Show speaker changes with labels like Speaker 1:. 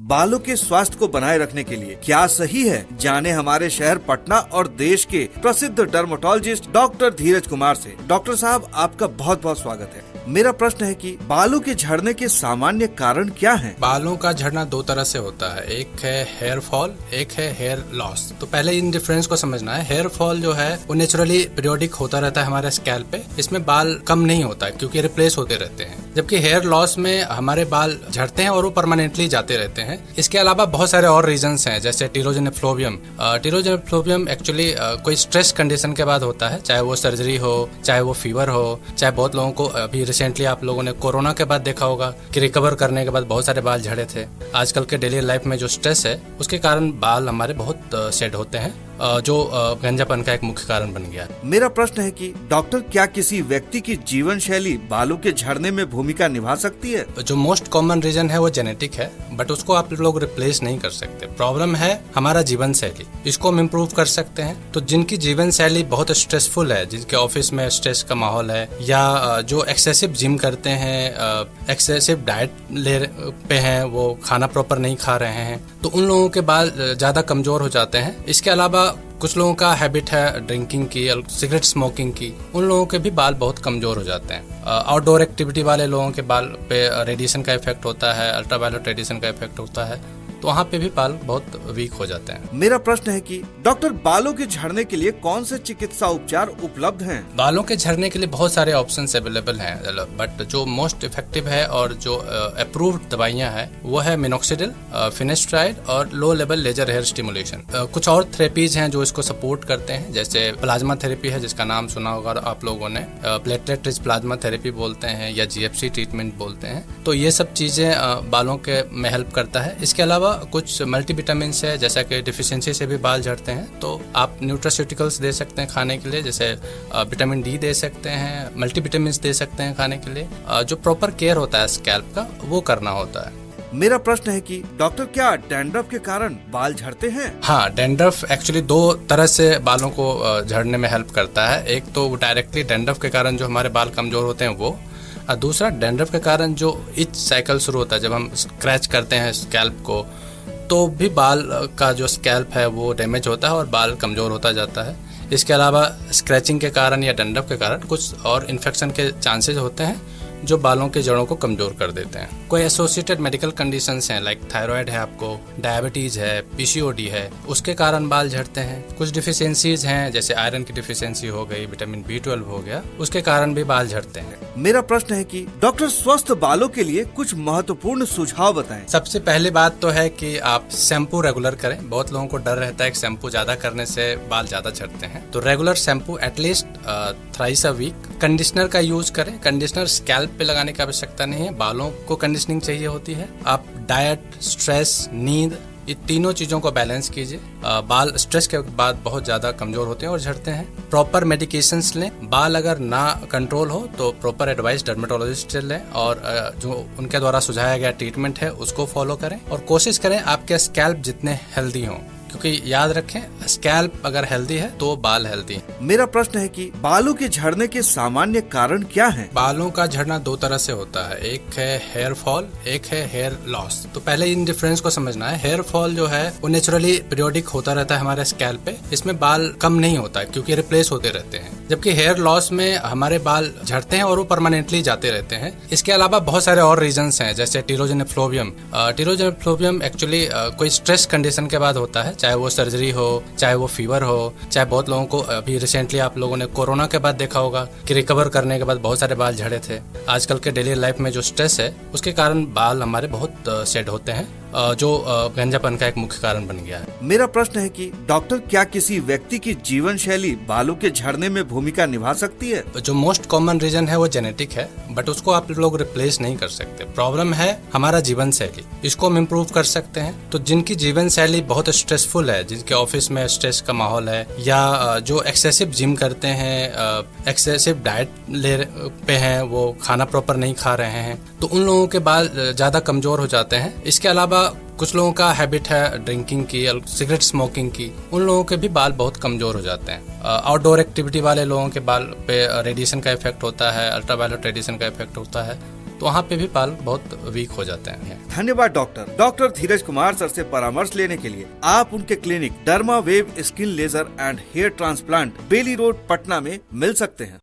Speaker 1: बालों के स्वास्थ्य को बनाए रखने के लिए क्या सही है, जाने हमारे शहर पटना और देश के प्रसिद्ध डर्मेटोलॉजिस्ट डॉक्टर धीरज कुमार से। डॉक्टर साहब, आपका बहुत बहुत स्वागत है। मेरा प्रश्न है कि बालों के झड़ने के सामान्य कारण क्या हैं?
Speaker 2: बालों का झड़ना दो तरह से होता है, एक है हेयर फॉल, एक है हेयर लॉस। तो पहले इन डिफरेंस को समझना है। हेयर फॉल जो है वो नेचुरली पीरियोडिक होता रहता है हमारे स्कैल्प पे, इसमें बाल कम नहीं होता है क्योंकि रिप्लेस होते रहते हैं। जबकि हेयर लॉस में हमारे बाल झड़ते हैं और वो परमानेंटली जाते रहते हैं। इसके अलावा बहुत सारे और रीजंस हैं, जैसे टीलोजेनिक फ्लोबियम। टीलोजेनिक फ्लोबियम एक्चुअली कोई स्ट्रेस कंडीशन के बाद होता है, चाहे वो सर्जरी हो, चाहे वो फीवर हो, चाहे बहुत लोगों को अभी रिसेंटली आप लोगों ने कोरोना के बाद देखा होगा कि रिकवर करने के बाद बहुत सारे बाल झड़े थे। आजकल के डेली लाइफ में जो स्ट्रेस है उसके कारण बाल हमारे बहुत सेट होते हैं, जो गंजापन का एक मुख्य कारण बन गया।
Speaker 1: मेरा प्रश्न है कि डॉक्टर, क्या किसी व्यक्ति की जीवन शैली बालों के झड़ने में भूमिका निभा सकती है?
Speaker 2: जो मोस्ट कॉमन रीजन है वो जेनेटिक है, बट उसको आप लोग रिप्लेस नहीं कर सकते। प्रॉब्लम है हमारा जीवन शैली, इसको हम इम्प्रूव कर सकते हैं। तो जिनकी जीवन शैली बहुत स्ट्रेसफुल है, जिनके ऑफिस में स्ट्रेस का माहौल है, या जो एक्सेसिव जिम करते हैं, एक्सेसिव डाइट पे हैं, वो खाना प्रॉपर नहीं खा रहे हैं, तो उन लोगों के बाल ज्यादा कमजोर हो जाते हैं। इसके अलावा कुछ लोगों का हैबिट है ड्रिंकिंग की, सिगरेट स्मोकिंग की, उन लोगों के भी बाल बहुत कमजोर हो जाते हैं। आउटडोर एक्टिविटी वाले लोगों के बाल पे रेडिएशन का इफेक्ट होता है, अल्ट्रावायलेट रेडिएशन का इफेक्ट होता है, तो वहाँ पे भी बाल बहुत वीक हो जाते हैं।
Speaker 1: मेरा प्रश्न है कि डॉक्टर, बालों के झड़ने के लिए कौन से चिकित्सा उपचार उपलब्ध हैं?
Speaker 2: बालों के झड़ने के लिए बहुत सारे ऑप्शंस अवेलेबल हैं, बट जो मोस्ट इफेक्टिव है और जो अप्रूव्ड दवाइयाँ हैं वो है मिनोक्सिडिल, फिनेस्ट्राइड और low level laser hair stimulation. कुछ और थेरेपीज हैं जो इसको सपोर्ट करते हैं, जैसे प्लाज्मा थेरेपी है, जिसका नाम सुना होगा आप लोगों ने, प्लेटलेट रिच प्लाज्मा थेरेपी बोलते हैं या GFC ट्रीटमेंट बोलते हैं। तो ये सब चीजें बालों के में हेल्प करता है। इसके अलावा कुछ मल्टीविटामिन्स है, जैसा कि डिफिशियंसी से भी बाल झड़ते हैं, तो आप न्यूट्रास्यूटिकल्स दे सकते हैं खाने के लिए, जैसे विटामिन D दे सकते हैं, मल्टीविटामिन्स दे सकते हैं खाने के लिए। जो प्रॉपर केयर होता है स्कैल्प का वो करना होता है।
Speaker 1: मेरा प्रश्न है कि डॉक्टर, क्या डैंड्रफ के कारण बाल झड़ते हैं?
Speaker 2: हाँ, डैंड्रफ एक्चुअली दो तरह से बालों को झड़ने में हेल्प करता है। एक तो डायरेक्टली डैंड्रफ के कारण जो हमारे बाल कमजोर होते हैं वो, और दूसरा डैंड्रफ के कारण जो इच साइकिल शुरू होता है, जब हम स्क्रैच करते हैं स्कैल्प को, तो भी बाल का जो स्कैल्प है वो डैमेज होता है और बाल कमज़ोर होता जाता है। इसके अलावा स्क्रैचिंग के कारण या डैंड्रफ के कारण कुछ और इन्फेक्शन के चांसेस होते हैं जो बालों के जड़ों को कमजोर कर देते हैं। कोई एसोसिएटेड मेडिकल कंडीशंस हैं, लाइक थायराइड है, आपको डायबिटीज है, PCOD है, उसके कारण बाल झड़ते हैं। कुछ डिफिशियंसीज हैं, जैसे आयरन की डिफिशियंसी हो गई, विटामिन B12 हो गया, उसके कारण भी बाल झड़ते हैं।
Speaker 1: मेरा प्रश्न है कि डॉक्टर, स्वस्थ बालों के लिए कुछ महत्वपूर्ण सुझाव बताएं।
Speaker 2: सबसे पहली बात तो है कि आप शैम्पू रेगुलर करें। बहुत लोगों को डर रहता है कि शैम्पू ज्यादा करने से बाल ज्यादा झड़ते हैं, तो regular shampoo at least thrice a week. Conditioner का यूज करें। कंडीशनर स्कैल्प पे लगाने की आवश्यकता नहीं है, बालों को कंडीशनिंग चाहिए होती है। आप डाइट, स्ट्रेस, नींद, ये तीनों चीजों को बैलेंस कीजिए। बाल स्ट्रेस के बाद बहुत ज्यादा कमजोर होते हैं और झड़ते हैं। प्रॉपर मेडिकेशंस लें। बाल अगर ना कंट्रोल हो तो प्रॉपर एडवाइस डर्मेटोलॉजिस्ट से लें, और जो उनके द्वारा सुझाया गया ट्रीटमेंट है उसको फॉलो करें, और कोशिश करें आपके स्कैल्प जितने हेल्दी हों, क्योंकि याद रखें स्कैल्प अगर हेल्दी है तो बाल हेल्दी है।
Speaker 1: मेरा प्रश्न है कि बालों के झड़ने के सामान्य कारण क्या हैं?
Speaker 2: बालों का झड़ना दो तरह से होता है, एक है हेयर फॉल, एक है हेयर लॉस। तो पहले इन डिफरेंस को समझना है। हेयर फॉल जो है वो नेचुरली पीरियोडिक होता रहता है हमारे स्कैल्प पे, इसमें बाल कम नहीं होता है क्योंकि रिप्लेस होते रहते हैं। जबकि हेयर लॉस में हमारे बाल झड़ते हैं और वो परमानेंटली जाते रहते हैं। इसके अलावा बहुत सारे और रीजंस हैं, जैसे टीलोजेनिक फ्लोबियम। टीलोजेनिक फ्लोबियम एक्चुअली कोई स्ट्रेस कंडीशन के बाद होता है, चाहे वो सर्जरी हो, चाहे वो फीवर हो, चाहे बहुत लोगों को अभी रिसेंटली आप लोगों ने कोरोना के बाद देखा होगा कि रिकवर करने के बाद बहुत सारे बाल झड़े थे। आजकल के डेली लाइफ में जो स्ट्रेस है उसके कारण बाल हमारे बहुत सेट होते हैं, जो गंजापन का एक मुख्य कारण बन गया है।
Speaker 1: मेरा प्रश्न है कि डॉक्टर, क्या किसी व्यक्ति की जीवन शैली बालों के झड़ने में भूमिका निभा सकती है?
Speaker 2: जो मोस्ट कॉमन रीजन है वो जेनेटिक है, बट उसको आप लोग रिप्लेस नहीं कर सकते। प्रॉब्लम है हमारा जीवन शैली, इसको हम इम्प्रूव कर सकते हैं। तो जिनकी जीवन शैली बहुत स्ट्रेसफुल है, जिनके ऑफिस में स्ट्रेस का माहौल है, या जो एक्सेसिव जिम करते हैं, एक्सेसिव डाइट पे हैं, वो खाना प्रॉपर नहीं खा रहे हैं, तो उन लोगों के बाल ज्यादा कमजोर हो जाते हैं। इसके अलावा कुछ लोगों का हैबिट है ड्रिंकिंग की, सिगरेट स्मोकिंग की, उन लोगों के भी बाल बहुत कमजोर हो जाते हैं। आउटडोर एक्टिविटी वाले लोगों के बाल पे रेडिएशन का इफेक्ट होता है, अल्ट्रावायलेट रेडिएशन का इफेक्ट होता है, तो वहाँ पे भी बाल बहुत वीक हो जाते हैं।
Speaker 1: धन्यवाद डॉक्टर धीरज कुमार सर से परामर्श लेने के लिए आप उनके clinic derma wave skin laser and hair transplant, Bailey road, Patna में मिल सकते हैं।